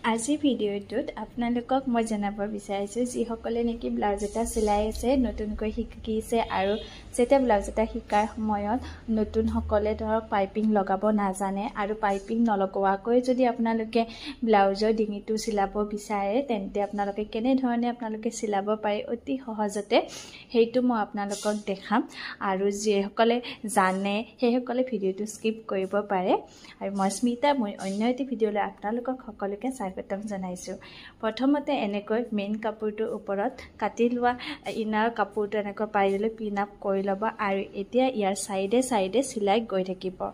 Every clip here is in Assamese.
আজি ভিডিঅ'টোত আপোনালোকক মই জনাব বিচাৰিছোঁ যিসকলে নেকি ব্লাউজ এটা চিলাই আছে নতুনকৈ শিকিছে আৰু যেতিয়া ব্লাউজ এটা শিকাৰ সময়ত নতুনসকলে ধৰক পাইপিং লগাব নাজানে আৰু পাইপিং নলগোৱাকৈ যদি আপোনালোকে ব্লাউজৰ ডিঙিটো চিলাব বিচাৰে তেন্তে আপোনালোকে কেনে ধৰণে আপোনালোকে চিলাব পাৰে অতি সহজতে সেইটো মই আপোনালোকক দেখাম আৰু যিসকলে জানে সেইসকলে ভিডিঅ'টো স্কিপ কৰিব পাৰে আৰু মই স্মিতা মই অন্য এটি ভিডিঅ'লৈ আপোনালোকক সকলোকে স্বাগতম জনাইছোঁ প্ৰথমতে এনেকৈ মেইন কাপোৰটোৰ ওপৰত কাটি লোৱা ইনাৰ কাপোৰটো এনেকৈ পাৰি লৈ পিন আপ কৰি ল'ব আৰু এতিয়া ইয়াৰ সাইডে সাইডে সিলাই গৈ থাকিব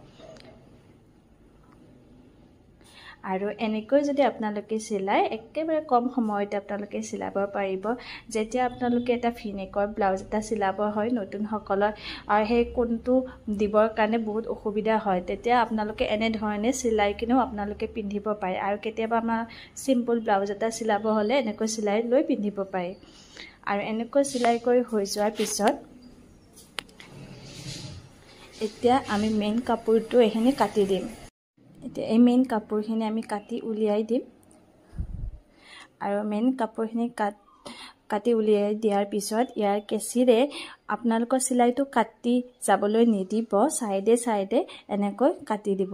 আৰু এনেকৈ যদি আপোনালোকে সিলাই একেবাৰে কম সময়তে আপোনালোকে সিলাব পাৰিব যেতিয়া আপোনালোকে এটা ফিনেকৰ ব্লাউজ এটা সিলাব হয় নতুন সকলৰ আৰু সেই কোনটো দিবৰ কাৰণে বহুত অসুবিধা হয় তেতিয়া আপোনালোকে এনে ধৰণে সিলাই কিনো আপোনালোকে পিন্ধিব পাৰে আৰু কেতিয়াবা আমাৰ সিম্পল ব্লাউজ এটা সিলাব হলে এনেকৈ সিলাই লৈ পিন্ধিব পাৰে আৰু এনেকৈ সিলাই কৰি হৈ যোৱাৰ পিছত এতিয়া আমি মেইন কাপোৰটো এখিনি কাটি দিম এতিয়া এই মেইন কাপোৰখিনি আমি কাটি উলিয়াই দিম আৰু মেইন কাপোৰখিনি কাটি উলিয়াই দিয়াৰ পিছত ইয়াৰ কেচিৰে আপোনালোকৰ সিলাইটো কাটি যাবলৈ নিদিব সাইডে সাইডে এনেকৈ কাটি দিব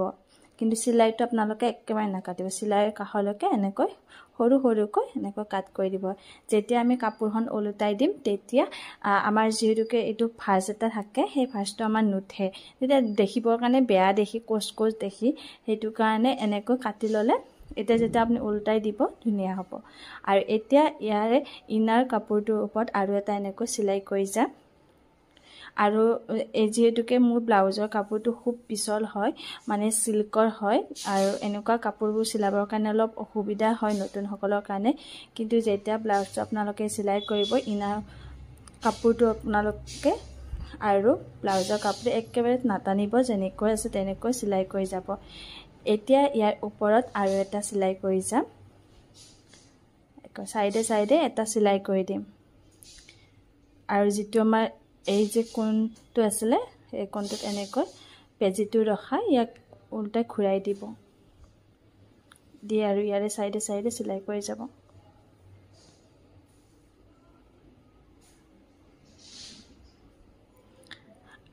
কিন্তু সিলাইটো আপোনালোকে একেবাৰে নাকাটিব সিলাইৰ কাষলৈকে এনেকৈ সৰু সৰুকৈ এনেকৈ কাট কৰি দিব যেতিয়া আমি কাপোৰখন ওলটাই দিম তেতিয়া আমাৰ যিহেতুকে এইটো ভাঁজ এটা থাকে সেই ভাঁজটো আমাৰ নুঠে তেতিয়া দেখিবৰ কাৰণে বেয়া দেখি কোচ দেখি সেইটো কাৰণে এনেকৈ কাটি ল'লে এতিয়া যেতিয়া আপুনি উল্টাই দিব ধুনীয়া হ'ব আৰু এতিয়া ইয়াৰে ইনাৰ কাপোৰটোৰ ওপৰত আৰু এটা এনেকৈ সিলাই কৰি যাম আৰু এই যেহেতুকে মোৰ ব্লাউজৰ কাপোৰটো খুব পিছল হয় মানে সিল্কৰ হয় আৰু এনেকুৱা কাপোৰবোৰ সিলাবৰ কাৰণে অলপ অসুবিধা হয় নতুন সকলৰ কাৰণে কিন্তু যেতিয়া ব্লাউজটো আপোনালোকে সিলাই কৰিব ইনাৰ কাপোৰটো আপোনালোকে আৰু ব্লাউজৰ কাপোৰটো একেবাৰে নাটানিব যেনেকৈ আছে তেনেকৈ সিলাই কৰি যাব এতিয়া ইয়াৰ ওপৰত আৰু এটা সিলাই কৰি যাম সাইডে সাইডে এটা সিলাই কৰি দিম আৰু যেটো আমাৰ এই যে কোণটো আছিলে এই কোণটোত এনেকৈ পেজিটো ৰখা ইয়াক উল্টাই ঘূৰাই দিব দি আৰু ইয়াৰে সাইডে সাইডে সিলাই কৰি যাব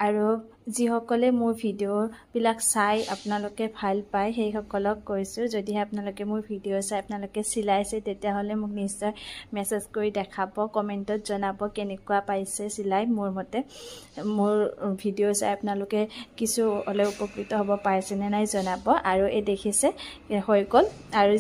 আৰু যিসকলে মোৰ ভিডিঅ'বিলাক চাই আপোনালোকে ভাল পায় সেই সকলক কৈছোঁ যদি আপোনালোকে মোৰ ভিডিঅ' চাই আপোনালোকে চিলাইছে তেতিয়াহ'লে মোক নিশ্চয় মেছেজ কৰি দেখাব কমেণ্টত জনাব কেনেকুৱা পাইছে চিলাই মোৰ মতে মোৰ ভিডিঅ' চাই আপোনালোকে কিছু হ'লে উপকৃত হ'ব পাৰিছে নে নাই জনাব আৰু এই দেখিছে হৈ গ'ল আৰু